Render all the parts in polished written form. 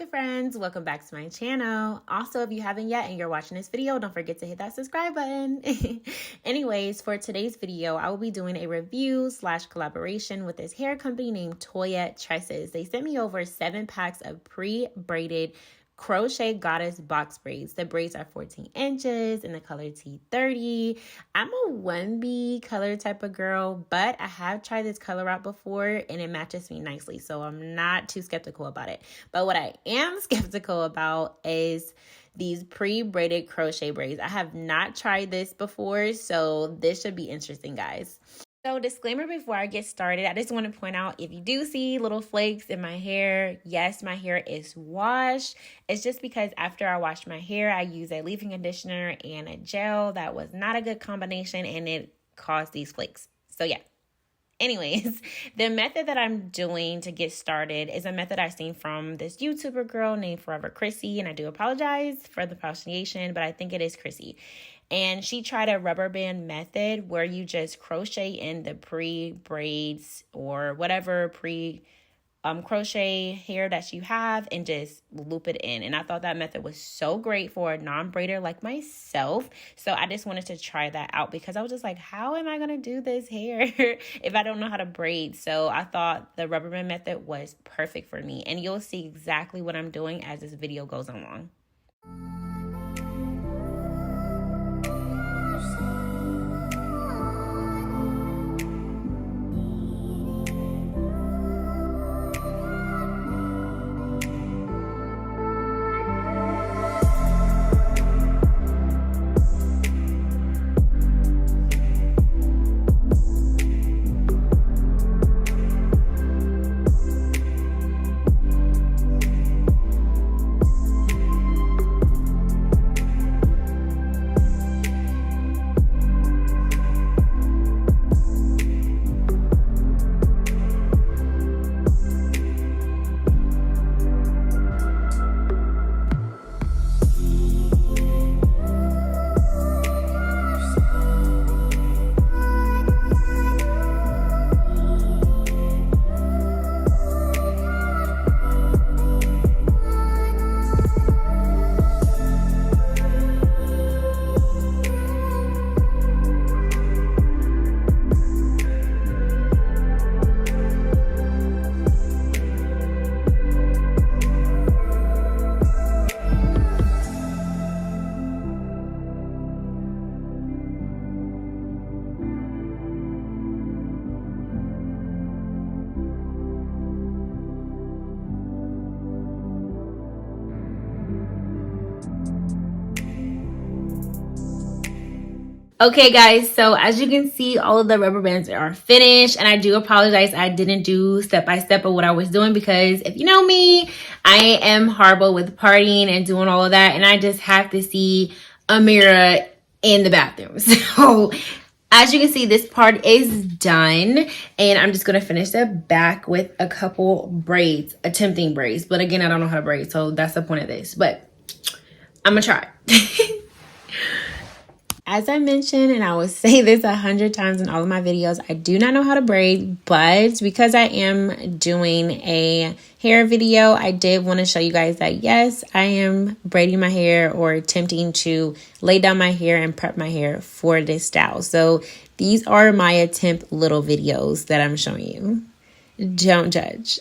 friends, welcome back to my channel. Also, if you haven't yet and you're watching this video, don't forget to hit that subscribe button. Anyways, for today's video, I will be doing a review / collaboration with this hair company named Toyotress. They sent me over 7 packs of pre-braided Crochet Goddess box braids. The braids are 14 inches in the color T30. I'm a 1B color type of girl, but I have tried this color out before and it matches me nicely, so I'm not too skeptical about it. But what I am skeptical about is these pre-braided crochet braids. I have not tried this before, so this should be interesting, guys. So disclaimer before I get started, I just want to point out, if you do see little flakes in my hair, yes, my hair is washed. It's just because after I washed my hair, I used a leave-in conditioner and a gel that was not a good combination and it caused these flakes. So yeah. Anyways, the method that I'm doing to get started is a method I've seen from this YouTuber girl named Forever Chrissy, and I do apologize for the pronunciation, but I think it is Chrissy. And she tried a rubber band method where you just crochet in the pre-braids or whatever crochet hair that you have and just loop it in. And I thought that method was so great for a non-braider like myself. So I just wanted to try that out because I was just like, how am I going to do this hair if I don't know how to braid? So I thought the rubber band method was perfect for me. And you'll see exactly what I'm doing as this video goes along. Okay guys, so as you can see, all of the rubber bands are finished, and I do apologize I didn't do step-by-step of what I was doing because if you know me, I am horrible with partying and doing all of that, and I just have to see a mirror in the bathroom. So as you can see, this part is done, and I'm just going to finish the back with a couple braids, attempting braids, but again, I don't know how to braid, so that's the point of this, but I'm gonna try. As I mentioned, and I will say this 100 times in all of my videos, I do not know how to braid, but because I am doing a hair video, I did want to show you guys that yes, I am braiding my hair or attempting to lay down my hair and prep my hair for this style. So these are my attempt little videos that I'm showing you. Don't judge.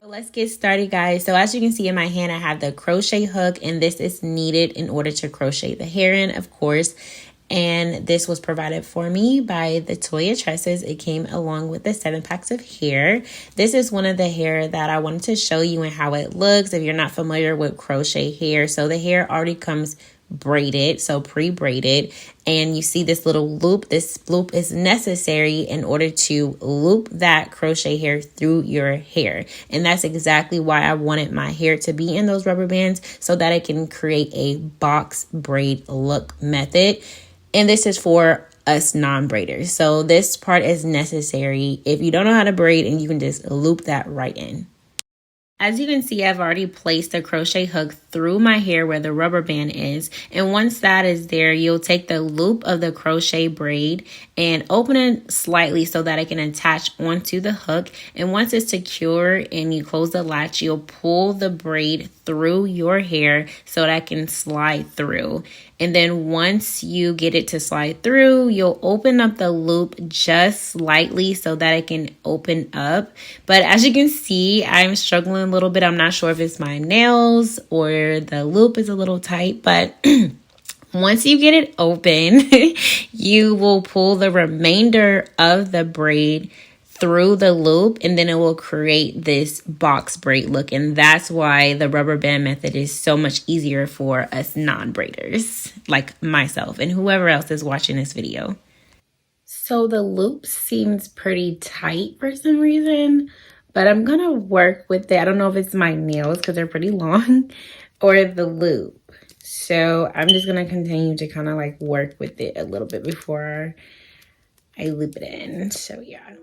Let's get started, guys. So as you can see in my hand, I have the crochet hook, and this is needed in order to crochet the hair in, of course. And this was provided for me by the Toyotresses. It came along with the 7 packs of hair. This is one of the hair that I wanted to show you and how it looks if you're not familiar with crochet hair. So the hair already comes braided, so pre-braided. And you see this little loop. This loop is necessary in order to loop that crochet hair through your hair. And that's exactly why I wanted my hair to be in those rubber bands, so that it can create a box braid look method. And this is for us non-braiders. So this part is necessary if you don't know how to braid, and you can just loop that right in. As you can see, I've already placed a crochet hook through my hair where the rubber band is. And once that is there, you'll take the loop of the crochet braid and open it slightly so that it can attach onto the hook. And once it's secure and you close the latch, you'll pull the braid through your hair so that it can slide through. And then once you get it to slide through, you'll open up the loop just slightly so that it can open up. But as you can see, I'm struggling a little bit. I'm not sure if it's my nails or the loop is a little tight, but once you get it open, you will pull the remainder of the braid through the loop, and then it will create this box braid look. And that's why the rubber band method is so much easier for us non-braiders like myself and whoever else is watching this video. So the loop seems pretty tight for some reason, but I'm gonna work with it. I don't know if it's my nails because they're pretty long or the loop. So I'm just gonna continue to kind of like work with it a little bit before I loop it in. So yeah.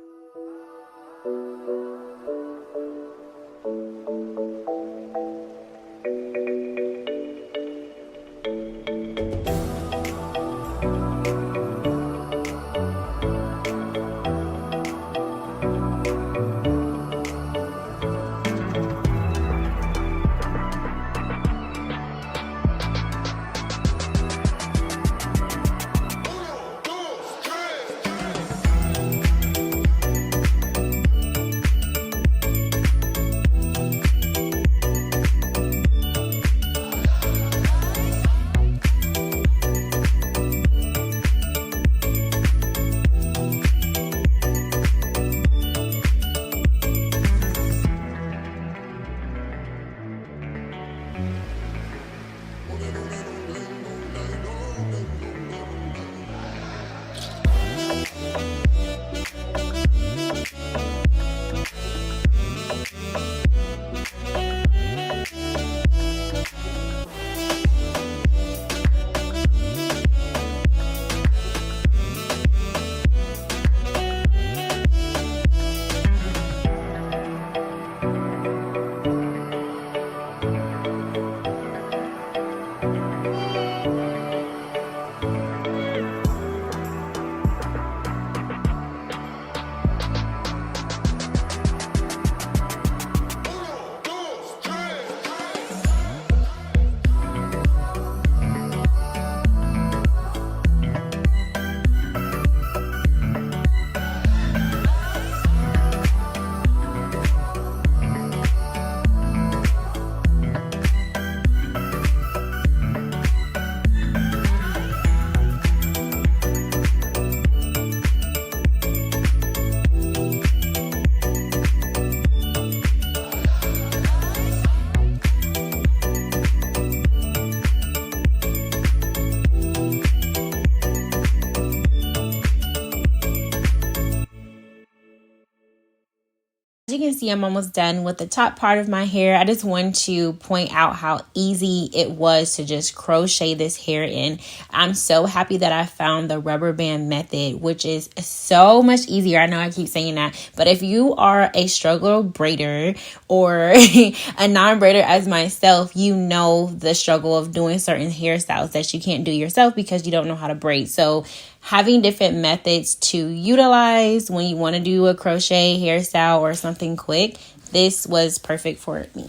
You can see I'm almost done with the top part of my hair. I just want to point out how easy it was to just crochet this hair in. I'm so happy that I found the rubber band method, which is so much easier. I know I keep saying that, but if you are a struggle braider or a non-braider as myself, you know the struggle of doing certain hairstyles that you can't do yourself because you don't know how to braid. So having different methods to utilize when you want to do a crochet hairstyle or something quick, this was perfect for me.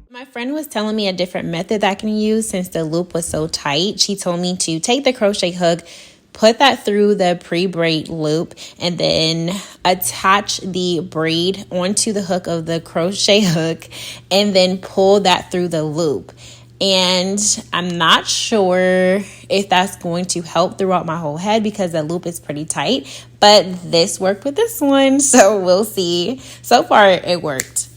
My friend was telling me a different method that I can use since the loop was so tight. She told me to take the crochet hook, put that through the pre-braid loop, and then attach the braid onto the hook of the crochet hook, and then pull that through the loop. And I'm not sure if that's going to help throughout my whole head because the loop is pretty tight, but this worked with this one, so we'll see. So far it worked.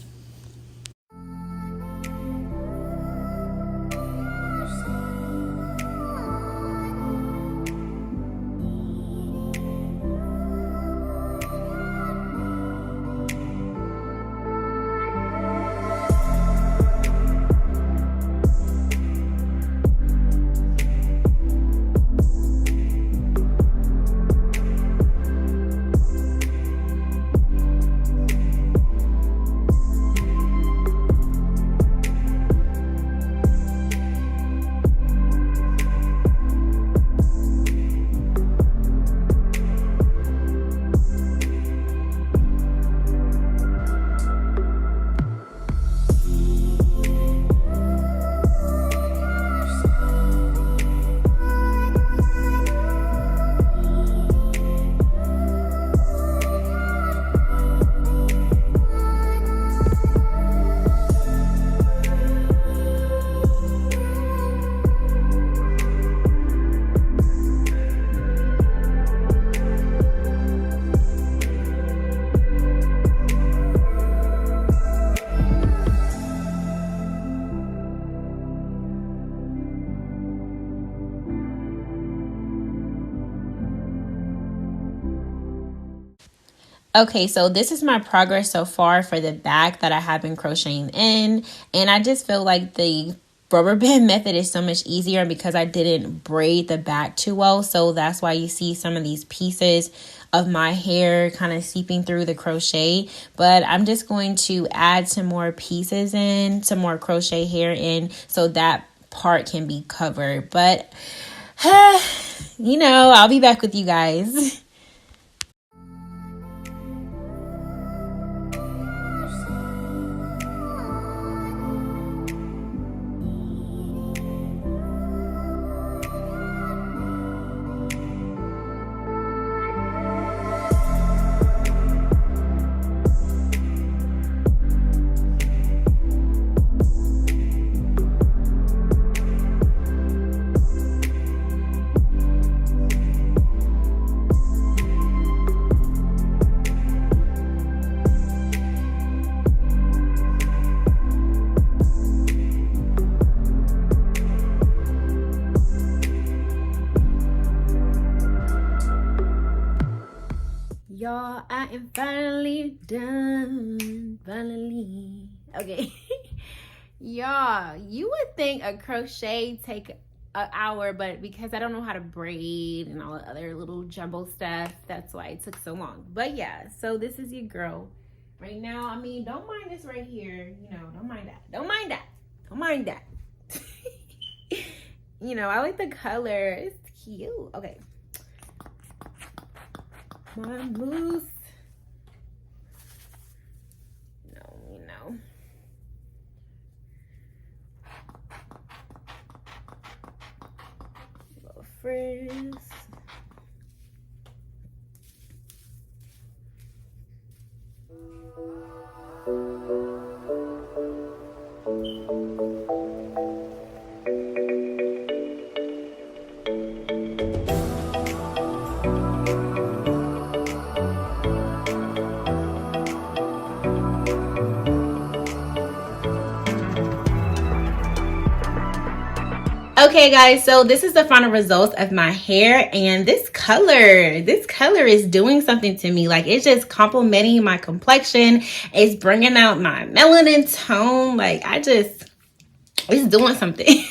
Okay, so this is my progress so far for the back that I have been crocheting in, and I just feel like the rubber band method is so much easier because I didn't braid the back too well, so that's why you see some of these pieces of my hair kind of seeping through the crochet. But I'm just going to add some more pieces in, some more crochet hair in, so that part can be covered. But you know, I'll be back with you guys. Y'all, I am finally done. Finally. Okay. Y'all, you would think a crochet take an hour, but because I don't know how to braid and all the other little jumbo stuff, that's why it took so long. But yeah, so this is your girl right now. I mean, don't mind this right here. You know, don't mind that. Don't mind that. Don't mind that. You know, I like the color. It's cute. Okay. My moose. No, you know. Little frizz. Okay guys, so this is the final result of my hair, and this color is doing something to me. Like, it's just complementing my complexion. It's bringing out my melanin tone. Like, it's doing something.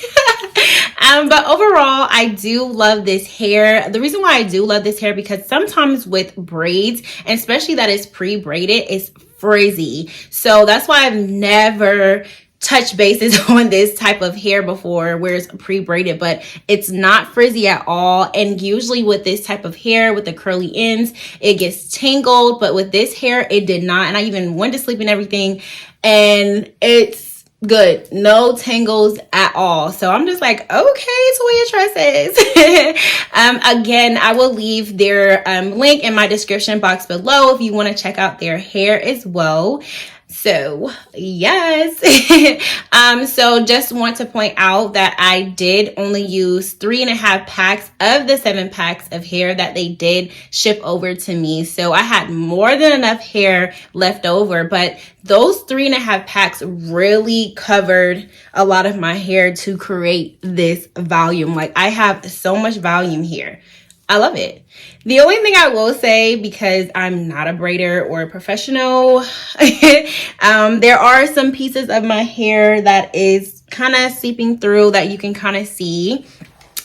But overall, I do love this hair. The reason why I do love this hair, because sometimes with braids, and especially that is pre-braided, it's frizzy. So that's why I've never touch bases on this type of hair before where it's pre-braided, but it's not frizzy at all. And usually with this type of hair with the curly ends, it gets tangled, but with this hair it did not. And I even went to sleep and everything, and it's good, no tangles at all. So I'm just like, okay, Toyotresses. Again, I will leave their link in my description box below if you want to check out their hair as well. So yes. So just want to point out that I did only use 3.5 packs of the 7 packs of hair that they did ship over to me. So I had more than enough hair left over, but those 3.5 packs really covered a lot of my hair to create this volume. Like, I have so much volume here. I love it. The only thing I will say, because I'm not a braider or a professional, there are some pieces of my hair that is kind of seeping through that you can kind of see.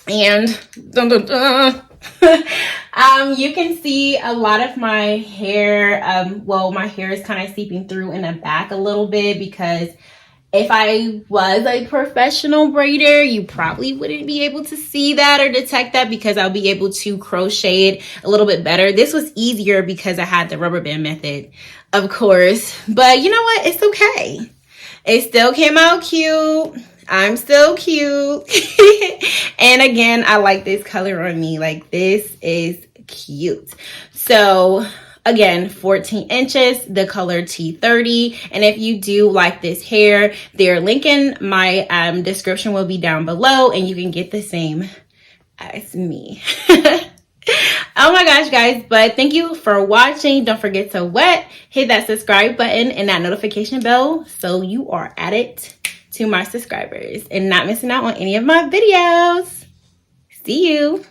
And you can see a lot of my hair. Well, my hair is kind of seeping through in the back a little bit, because if I was a professional braider, you probably wouldn't be able to see that or detect that, because I'll be able to crochet it a little bit better. This was easier because I had the rubber band method, of course. But you know what? It's okay. It still came out cute. I'm still cute. And again, I like this color on me. Like, this is cute. So again, 14 inches, the color T30. And if you do like this hair, their link in my description will be down below, and you can get the same as me. Oh my gosh, guys. But thank you for watching. Don't forget to hit that subscribe button and that notification bell so you are added to my subscribers and not missing out on any of my videos. See you.